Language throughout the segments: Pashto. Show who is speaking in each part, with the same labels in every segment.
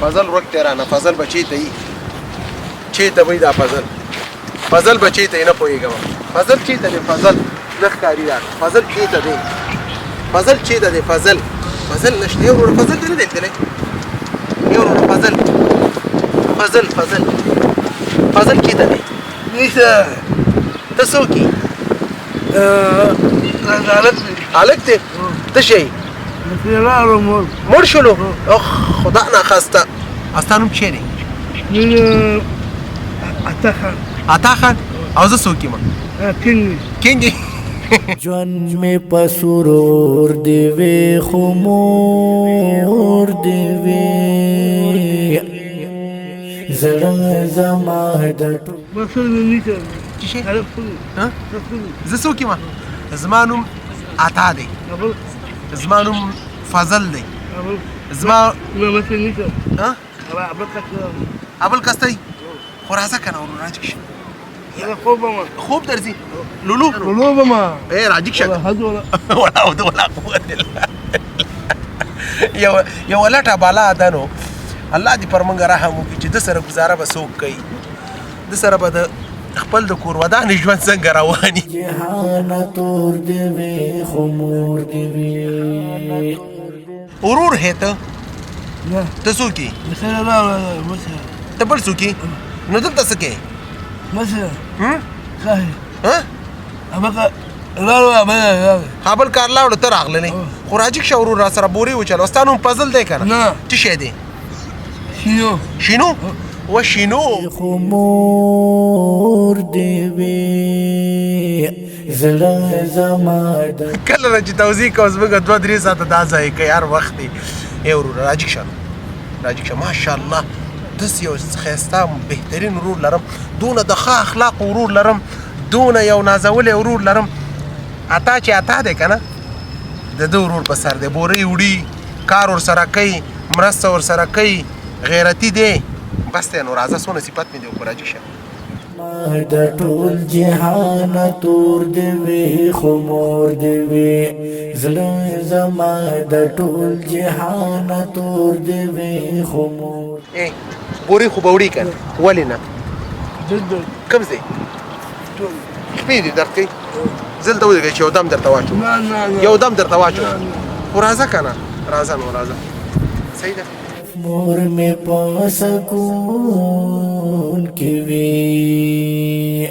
Speaker 1: فضل ورک دی رانه فضل به چېرته وي چېرته به وي دا فضل به چېرته یې نه پوهېږم فضل چېرته دی فضل نه ښکاري راته فضل چېرته دی فضل چېرته دی فضل نشته یو وروره فضل دې نه دی لیدلی یو وروره فضل چېرته دی
Speaker 2: نشته
Speaker 1: ته څوک یې هلک دی څه شی مړ شولو خدا ناخواسته ستا نوم چی دی عطا خان او زه څوک یم کینګ
Speaker 3: ژوند مې په سرور دی وی خو مور دی وی زړه زما د
Speaker 1: چی شی زه څوک یم زما نوم عطا دی زما نوم فضل دی زما ابل کس دی خو راځه که نه ورو راجګ شه خوب درځي لولو
Speaker 2: بما
Speaker 1: راجګ شه ولا حول ولا قوة الا یوه لټه بالا ده نو الله دې پر موږ رحم وکړي چې ده سره ګزاره به څوک کوي ده سره به د خپل د کور ودانې ژوند څنګه رواني
Speaker 3: جهان تور دی وی خو مور دی وی
Speaker 1: ورور هې ته ته څوک یې ته بل څوک یې نو دلته څه کوې کابل کار لاړو ته راغللی خو راجګ شه ورور را سره بورې وچلوه ستا نوم فضل دی که نه څه شی دی شینو و شینو
Speaker 3: خو مور دی وی زړه زما د
Speaker 1: کله نه چې توضیح کوو زموږ 2-3 ساعته دا ځای کوي هر وخت دی ای وروره راجګ شه ماشاءالله داسې یو ښایسته بهترین ورور لرم دونه د ښه اخلاقو ورور لرم دونه یو نازولی ورور لرم عطا چې عطا دی که نه د ده ورور په سر دی بورې وړي کار ورسره کوي مرسته ورسره کوي غیرتي دی بس دی نو راځه څونه صفت مې دی وکړو راجګ شه
Speaker 3: د ټول جهان تور دی وی خو مور دی وی زړه زما د ټول جهان تور دی وی خو مور
Speaker 1: بورې خو به وړي که نه ولې نه کوم ځای شپې دې درد کوي زه دلته ودرېږئ چې یو دم درته واچوم یو دم درته واچوم خو راځه که نه راځه نو راځه صحیح ده
Speaker 3: مور میں په سکون کې وی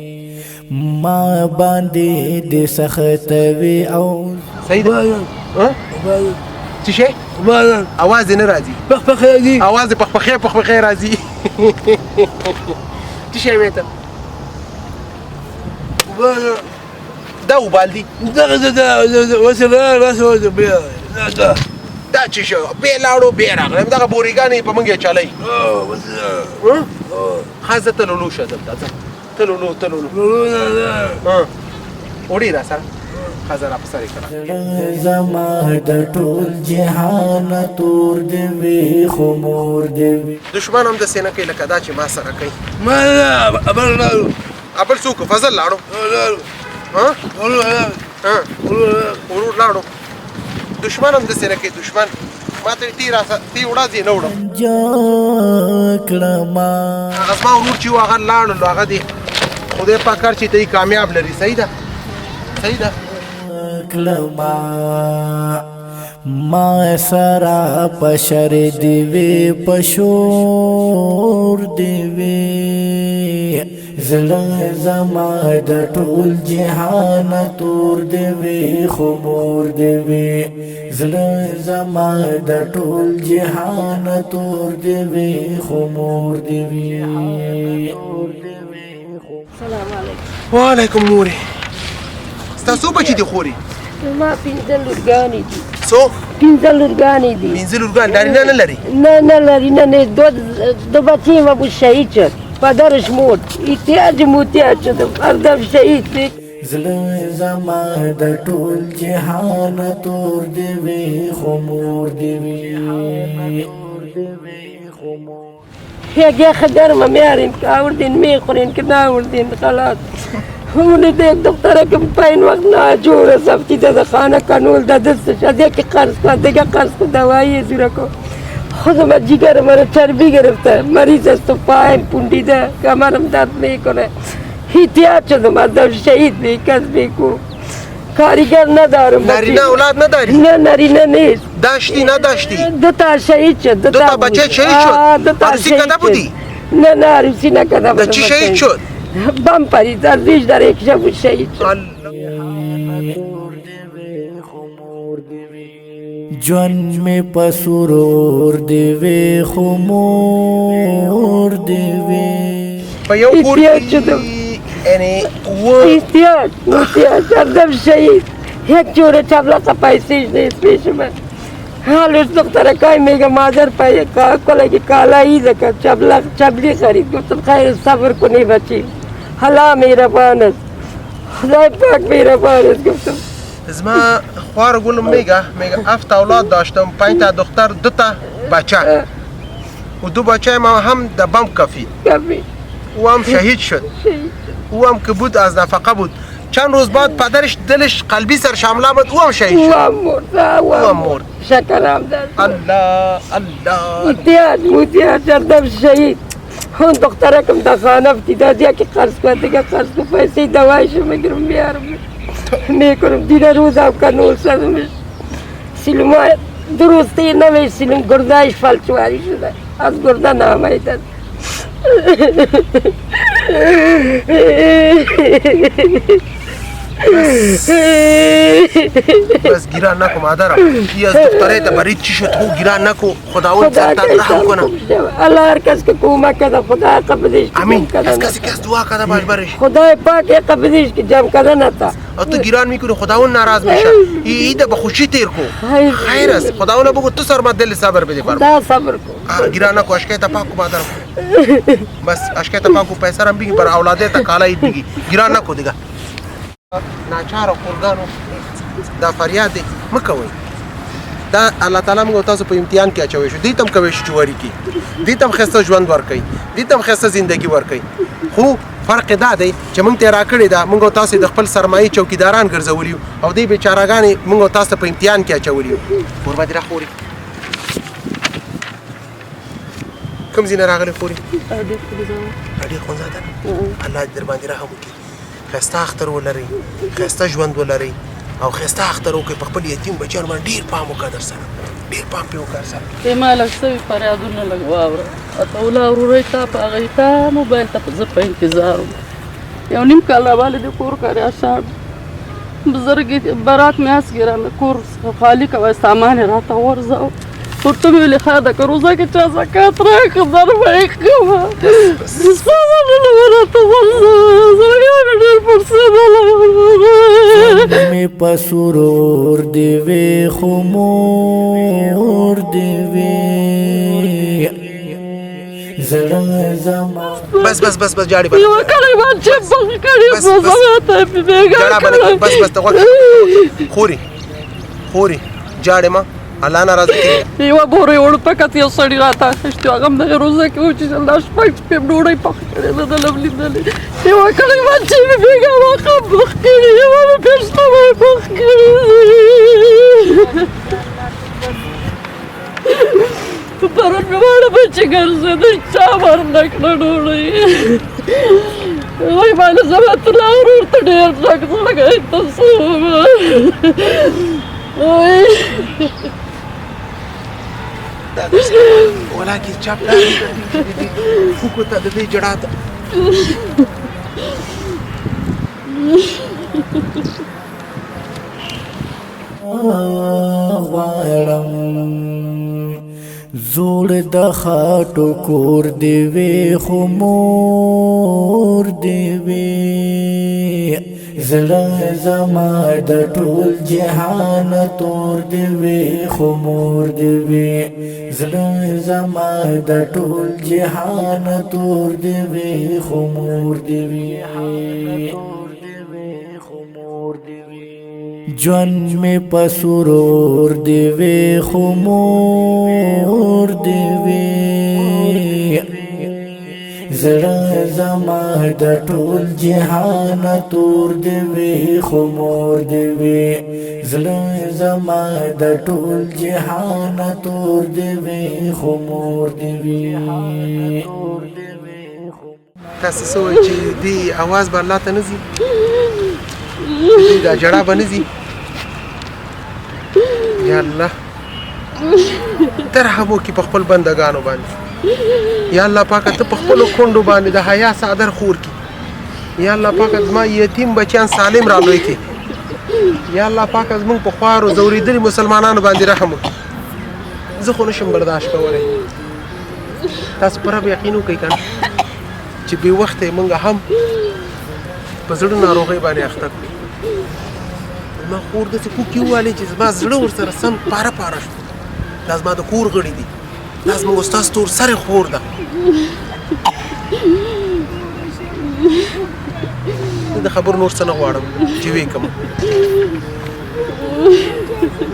Speaker 3: ما باندې د سخت وی او
Speaker 1: صحیح ده څه شی اواز نه راځي
Speaker 2: پخپخې
Speaker 1: اواز پخپخې راځي څه شی وې ته دا وبال دي دا چې شو بیا لاړو بیا راغلم دغه بورېګانې په موږ یې چلی ښه زه ته لولو شه دلته ځه ته لولو وړي را سره ښه زه راپسرې کړه
Speaker 3: زما د ټول جهان تور دی وی خو مور دی وی
Speaker 1: دشمن هم داسې نه کوي لکه دا چې ما سره کوي ابل څوک فضل لاړو ورور لاړو دشمن هم داسې نه کوي دشمن ما ته تی وړاندې نه وړم هغه زما ورور چې و هغه لاړو نو هغه دې خدای پاک کار چې ته یې کامیاب لري صحیح ده
Speaker 3: ما سرا پشر دی وی پشور دی وی زړه زما د ټول جهان تور دی وی خو مور دی وی زړه زما د ټول جهان تور دی وی خو مور دی وی
Speaker 4: السلام علیکم
Speaker 1: وعلیکم مورې ستا څو بچي دي خورې
Speaker 4: ما 15 لورګانې دي
Speaker 1: څو
Speaker 4: 15 لورګانې دي
Speaker 1: 15 لورګان نارینه نه لري
Speaker 4: نه لري نه دو بچی ما بود شهید شد پدرش مرد احتیاج محتیاج شد مردم شهید شد
Speaker 3: زړه زما د ټول جهان تور دی وی خو مور دی وی
Speaker 4: یه خدرم میارین که آوردین میخورین که ناوردین خلاص اون دیگه دختره که پایین وقت ناجوره سفتی ده خانه کنول ده دستش از یکی قرض کن دیگه قرض کن دوایی زیره کن خودم جگر مرا چربی گرفته، مریض است و پایم پوندیده، کمرم درد میکنه. احتیاط شدم از دم شهید بی کس بیکو. کاریگر ندارم.
Speaker 1: نرینه اولاد نداری؟
Speaker 4: نه نرینه نیست.
Speaker 1: داشتی نداشتی؟
Speaker 4: دو تا شهید شد.
Speaker 1: دو تا بچه شهید شد؟ عروسی کده بودی؟
Speaker 4: نه نه عروسی نکده بودم.
Speaker 1: چی شهید شد؟
Speaker 4: بم پرید از ریش در یک شب شهید شد.
Speaker 3: جون می پسرور دیوی خمور دیوی
Speaker 1: په یو کور
Speaker 4: احتیاط
Speaker 1: کې
Speaker 4: شدم.
Speaker 1: یعنی
Speaker 4: احتیاط کردم شهید. یک جور چبلق پیسیش نیست پیش من. حالش دختر کای میگه مادر پای کلگی کالایی دکت چبلی خرید. گفتم خیر صبر کنی بچی، حالا مهربان است، خدای پاک مهربان است. گفتم
Speaker 1: زما خوار گلم میگه 7 اولاد داشتم، 5 تا دختر، 2 تا بچه و 2 بچه ما هم در بم کفید. او هم شهید شد. او هم که بود از نفقه بود. چند روز بعد پدرش دلش قلبی سرشامل آمد، او هم شهید شد. او هم مرد.
Speaker 4: شکرم در
Speaker 1: الله الله.
Speaker 4: احتیاط کردم شهید. اون دختره کم در خانه دادیا که قرض کنه دیگه قرض کنه پیسه دوایشو میگیرم میارم میکنم. دیگه روز هم کنول سرمش سیلما درستی نمی سیلم گردهش فلچواری شده، از گرده نامیدن.
Speaker 1: بس گیران نکو مادرم، ای از دختره تا برید چی شد؟ خو گیران نکو، خداوند سرتان رحم کنه.
Speaker 4: الله هر کس که کمک کده خدا قبضش
Speaker 1: امین. از کسی کس دعا کده باش برش.
Speaker 4: خدای پاک قبضش که جمع کده نتا.
Speaker 1: او تو گیران میکنی خداوند ناراض میشه. ایده به خوشی تیر کو. خیر است. خداوند بگو تو سر ما دل صبر بده بر.
Speaker 4: خدا صبر کو.
Speaker 1: گیران نکو اشکای تا پاک کو مادرم. بس اشکای تا پاک کو پیسه رم بگی بر اولاده تا کالا اید بگی. گیران نکو دیگه. ناچار او قرګانو دا فریاد دی مکوئ. دا الله تعالی موږ تاسو په امتحان کې اچوي شو. دې تم کوي چې جواري کې دې تم خسته ژوند ورکړي، دې تم خسته ژوندۍ ورکړي. خو فرق دا دی چې موږ ته راکړی دا موږ تاسو د خپل سرمایي چوکیداران ګرځولي او دې بیچارهګانې موږ تاسو په امتحان کې اچولي. قربا دې راخوري کوم ځای نه راغلی خوري؟ اډې خونزاده الله دې در باندې رحم وکړي. خسته اختر ولرئ، خسته ژوند ولرئ او خسته اختر وکړئ. په خپل یتیم بچیانو باندې ډېر پام وکړه در سره، ډېر پام پرې وکړه سره.
Speaker 2: ته ما لږ سوي فریادونه لږ واوره. عطاالله وروری تا په هغې تا موبایل ته زه په انتظار وم. یو نیم کال راواله د کور کاري اشار بزرګې برات مې هسکې رانه کور خالي کوه سامان یې راته وغورځاو. ورته مې ویلې ښه ده که روزه کې چا زکات راکړه در به یې کومه سامانونه به راته غورځوه. زړګی مې ډېر پړسېدلی.
Speaker 3: می پسرور دیوی خمور دیوی زړه زما
Speaker 1: بس بس بس بس جاړې
Speaker 2: یوه کلیوال چې بغ کړي
Speaker 1: بس
Speaker 2: په
Speaker 1: بس
Speaker 2: زما ته مې بېګا
Speaker 1: جاړه باندې
Speaker 2: کړی.
Speaker 1: بس بس ته غوږ خوري خوري جاړې ما الله ناراضه کړي.
Speaker 2: یوه بورۍ وړپکت یو سړي راته اخیستي هغه هم دغې روزه کې و چې الله شپږ شپې ډوډۍ پخه کړې ده ده لم لیدلې. یوه کلیوال چې مې بېګا واښه پخ کړي، یوه مې پېشتمه پخ کړي. پرون مې واړه بچې ګرځېدل چا ورنه کړه ډوډۍ. وایي ماله زما ته لا ورور ته ډېر ډک زړګی ته سوم.
Speaker 1: ولکه چاپ فوکو ته د دې جړا ته
Speaker 3: غواړم زوړ د خاټو کور دیوی خمور دیوی زړه زما د ټول جهان تور دیوی خمور دیوی زړه زما د ټول جهان تور دیوی خمور دیوی جون می پسرور دیوی خمور دیوی زړه زما د ټول جهان تور دی وی خو مور دی وی زړه زما د ټول جهان تور دی وی خو مور دی وی
Speaker 1: تاسو څه وایئ چې دې اواز به الله ته نه ځي دې دا ژړا به نه ځي یا الله ته رحم وکړي په خپل بندګانو باندې یا الله پاکه ته په خپلو کونډو باندې د حیا څادر خور کړي یا الله پاکه زما یتیم بچیان سالم را لوی کړي یا الله پاکه زموږ په خوارو ځورېدلي مسلمانانو باندې رحم وکړي زه خو نشم برداشت کولی تاسو په رب یقین وکړئ که نه چې بې وخته یې موږ هم په زړه ناروغۍ باندې اخته کړو زما خور داسې کوکې ووالې چې زما زړه ورسره سم پاره پاره شو دا زما د کور غړي دي دا زموږ استاد تور سرې خور ده زه د خبرو نور څه نه غواړم چې ویې کړم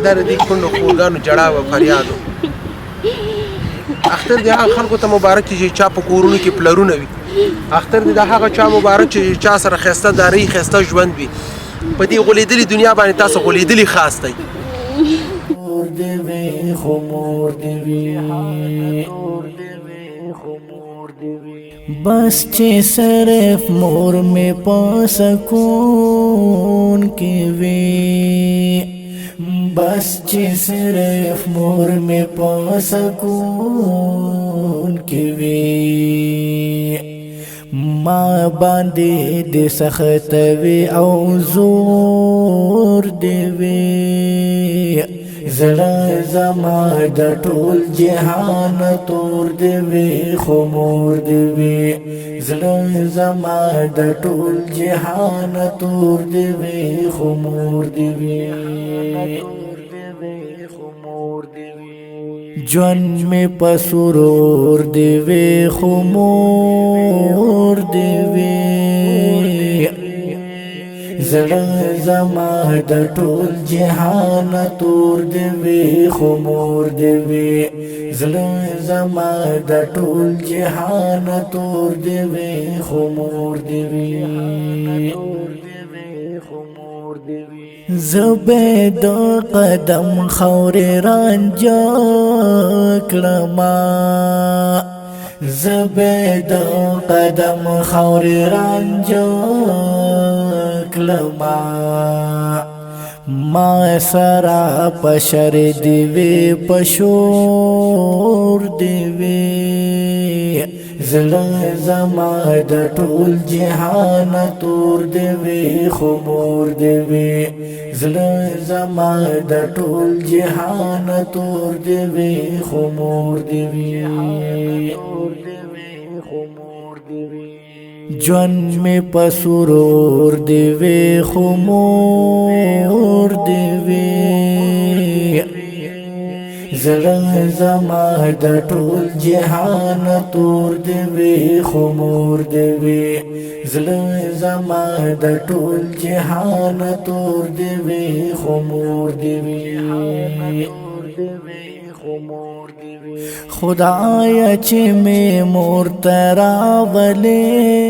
Speaker 1: دا د دې کونډو خورګانو ژړا وه فریاد و اختر دې هغه خلکو ته مبارک چې چا په کورونو کې پلرونه وي اختر دې د هغه چا مبارک چې چا سره ښایسته دارۍ ښایسته ژوند وي په دې غولېدلې دنیا باندې تاسو غولېدلي خاص دی
Speaker 3: مور دی وی خو مور دی وی بس چې صرف مور می په سکون کې وی بس چې صرف مور می په سکون کې وی ما باندې د سخت وی او زور دی وی زړه زما د ټول جهان تور دی وی خو مور دی وی زړه زما د ټول جهان تور دی وی خو مور دی وی ژوند می په سرور دی وی خو مور دی وی زړه زما د ټول جهان تور دی وی خو مور دی وی زړه زما د ټول جهان تور دی وی خو مور دی وی زبید قدم خورې رانجه کړما زبید قدم خورې رانجه کړما ما سرا پشر دی وی پشور دی وی زړه زما د ټول جهان تور دی وی خو مور دی وی زړه زما د ټول جهان تور دی وی خو مور دی وی ژوند می په سرور دی وی خو مور دی وی زړه زما د ټول جهان تور دی وی خو مور دی وی زړه زما د ټول جهان تور دی وی خو مور دی وی خدایا چې می مور تراولې